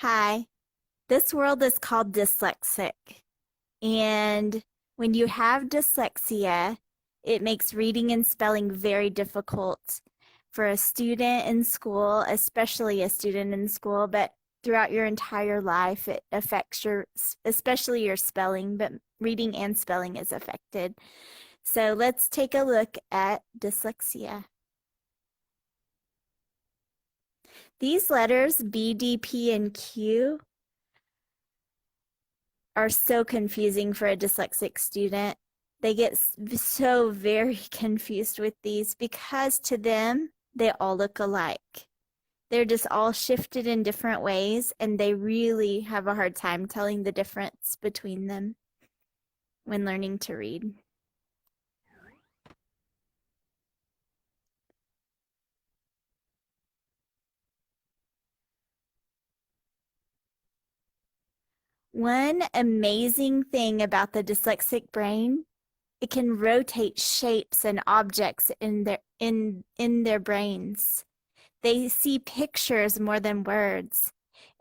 Hi, this world is called dyslexic. And when you have dyslexia, it makes reading and spelling very difficult for a student in school, especially a student in school, but throughout your entire life, it affects especially your spelling, but reading and spelling is affected. So let's take a look at dyslexia. These letters, B, D, P, and Q, are so confusing for a dyslexic student. They get so very confused with these because to them, they all look alike. They're just all shifted in different ways, and they really have a hard time telling the difference between them when learning to read. One amazing thing about the dyslexic brain, it can rotate shapes and objects in their brains. They see pictures more than words,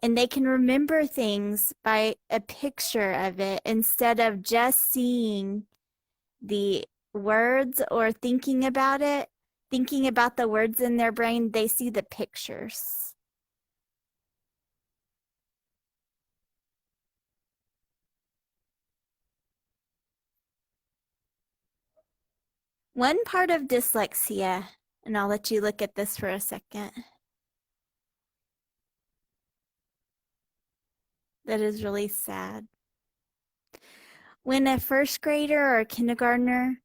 and they can remember things by a picture of it instead of just seeing the words or thinking about it, thinking about the words in their brain. They see the pictures. One part of dyslexia, and I'll let you look at this for a second, that is really sad. When a first grader or a kindergartner,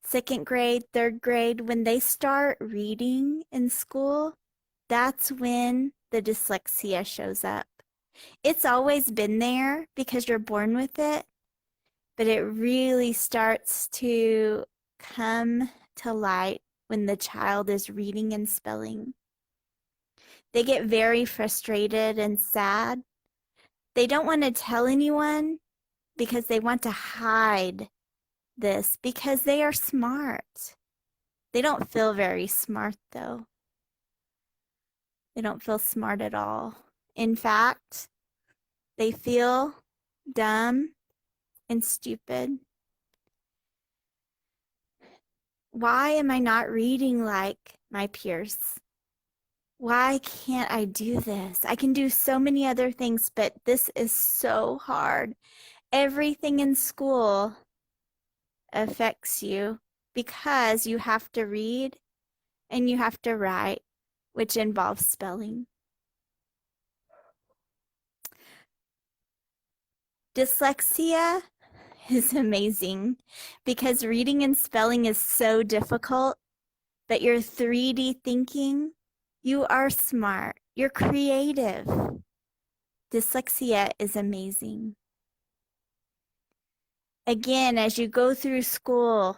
second grade, third grade, when they start reading in school, that's when the dyslexia shows up. It's always been there because you're born with it, but it really starts to come to light when the child is reading and spelling. They get very frustrated and sad. They don't want to tell anyone because they want to hide this because they are smart. They don't feel very smart though. They don't feel smart at all. In fact, they feel dumb and stupid. Why am I not reading like my peers? Why can't I do this? I can do so many other things, but this is so hard. Everything in school affects you because you have to read and you have to write, which involves spelling. Dyslexia is amazing because reading and spelling is so difficult, but your 3D thinking, you are smart, you're creative. Dyslexia is amazing. Again, as you go through school,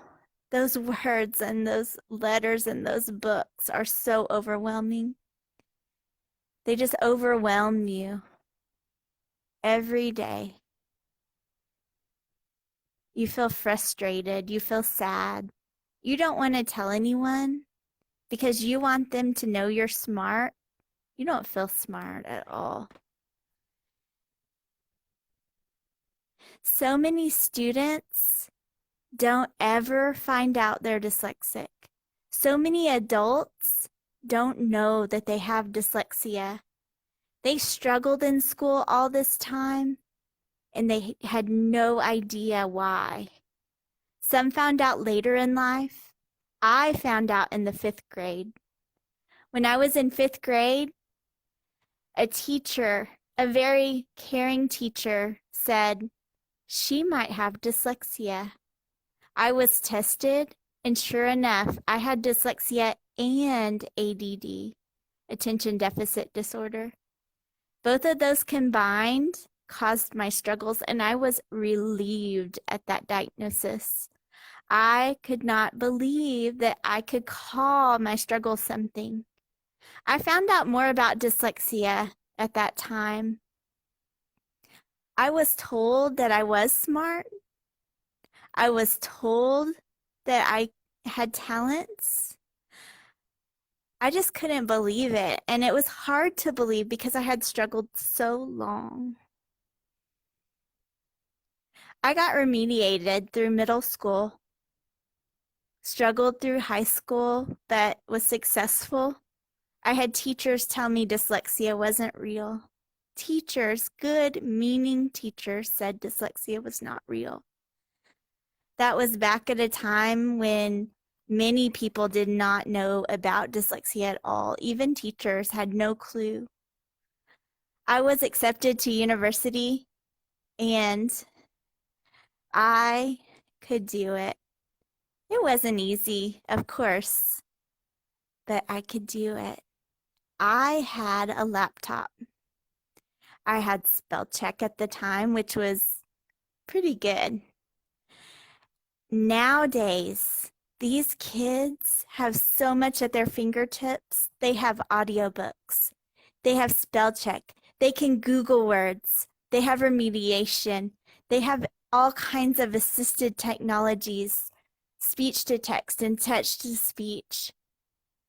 those words and those letters and those books are so overwhelming. They just overwhelm you every day. You feel frustrated, you feel sad. You don't want to tell anyone because you want them to know you're smart. You don't feel smart at all. So many students don't ever find out they're dyslexic. So many adults don't know that they have dyslexia. They struggled in school all this time and they had no idea why. Some found out later in life. I found out in the 5th grade. When I was in 5th grade, a teacher, a very caring teacher, said she might have dyslexia. I was tested, and sure enough, I had dyslexia and ADD, attention deficit disorder. Both of those combined caused my struggles, and I was relieved at that diagnosis. I could not believe that I could call my struggle something. I found out more about dyslexia at that time. I was told that I was smart. I was told that I had talents. I just couldn't believe it. And it was hard to believe because I had struggled so long. I got remediated through middle school, struggled through high school, but was successful. I had teachers tell me dyslexia wasn't real. Teachers, good meaning teachers, said dyslexia was not real. That was back at a time when many people did not know about dyslexia at all. Even teachers had no clue. I was accepted to university and I could do it. It wasn't easy, of course, but I could do it. I had a laptop. I had spell check at the time, which was pretty good. Nowadays, these kids have so much at their fingertips. They have audiobooks. They have spell check. They can Google words. They have remediation. They have all kinds of assisted technologies, speech to text and touch to speech.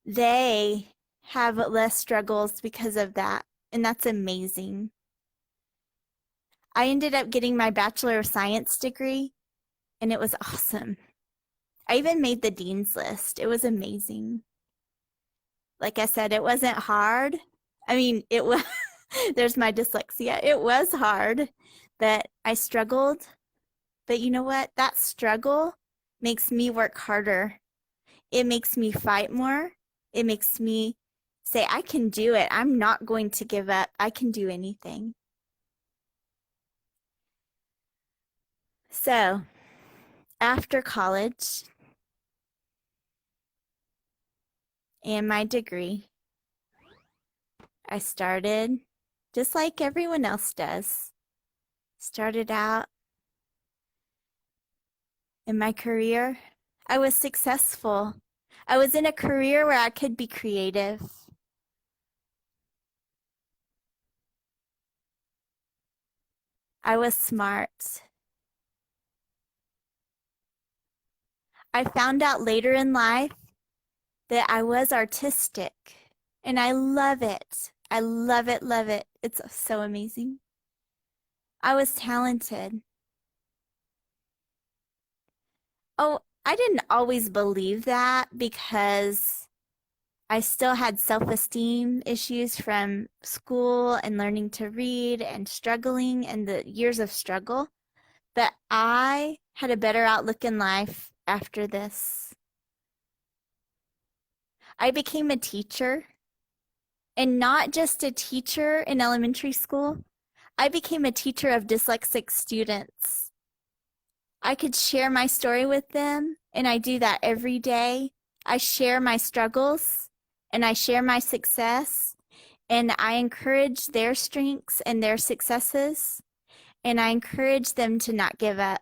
They have less struggles because of that, and that's amazing. I ended up getting my Bachelor of Science degree, and it was awesome. I even made the dean's list. It was amazing. Like I said, it wasn't hard. I mean, it was, there's my dyslexia. It was hard, but I struggled. But you know what? That struggle makes me work harder. It makes me fight more. It makes me say, I can do it. I'm not going to give up. I can do anything. So, after college and my degree, I started just like everyone else does. Started out in my career. I was successful. I was in a career where I could be creative. I was smart. I found out later in life that I was artistic, and I love it. I love it, love it. It's so amazing. I was talented. Oh, I didn't always believe that because I still had self-esteem issues from school and learning to read and struggling and the years of struggle. But I had a better outlook in life after this. I became a teacher, and not just a teacher in elementary school. I became a teacher of dyslexic students. I could share my story with them, and I do that every day. I share my struggles, and I share my success, and I encourage their strengths and their successes, and I encourage them to not give up.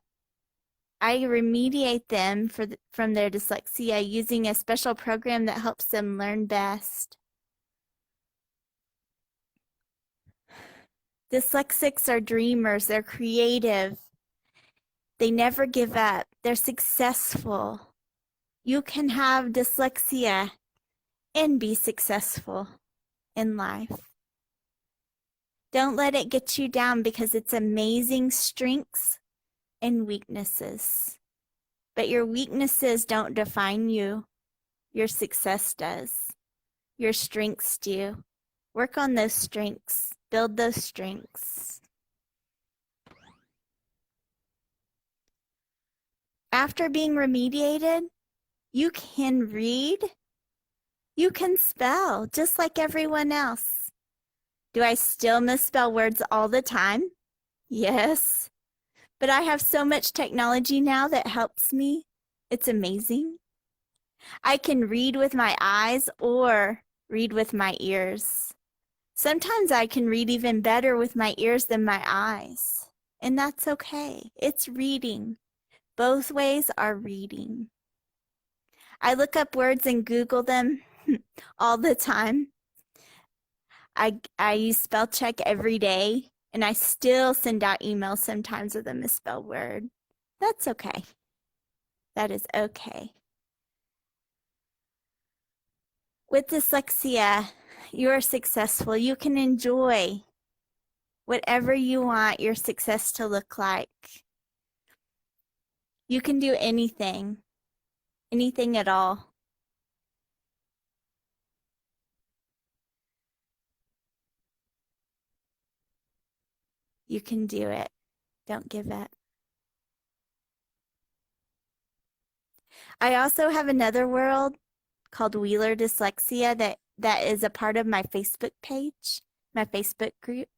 I remediate them from their dyslexia using a special program that helps them learn best. Dyslexics are dreamers. They're creative. They never give up. They're successful. You can have dyslexia and be successful in life. Don't let it get you down because it's amazing strengths and weaknesses. But your weaknesses don't define you. Your success does. Your strengths do. Work on those strengths. Build those strengths. After being remediated, you can read. You can spell just like everyone else. Do I still misspell words all the time? Yes. But I have so much technology now that helps me. It's amazing. I can read with my eyes or read with my ears. Sometimes I can read even better with my ears than my eyes. And that's okay. It's reading. Both ways are reading. I look up words and Google them all the time. I use spell check every day, and I still send out emails sometimes with a misspelled word. That's okay. That is okay. With dyslexia, you are successful. You can enjoy whatever you want your success to look like. You can do anything at all. You can do it. Don't give up. I also have another world called Wheeler Dyslexia that is a part of my Facebook page, my Facebook group.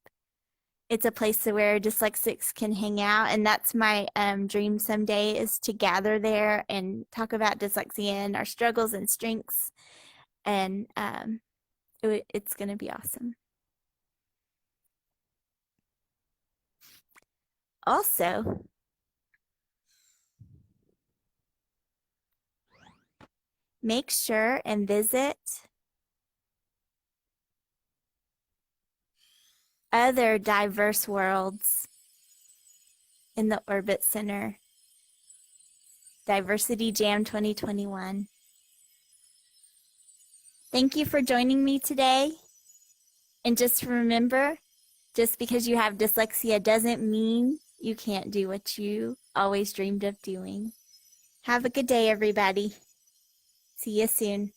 It's a place where dyslexics can hang out, and that's my dream someday, is to gather there and talk about dyslexia and our struggles and strengths, and it's going to be awesome. Also, make sure and visit other diverse worlds in the Orbit Center. Diversity Jam 2021. Thank you for joining me today. And just remember, just because you have dyslexia doesn't mean you can't do what you always dreamed of doing. Have a good day, everybody. See you soon.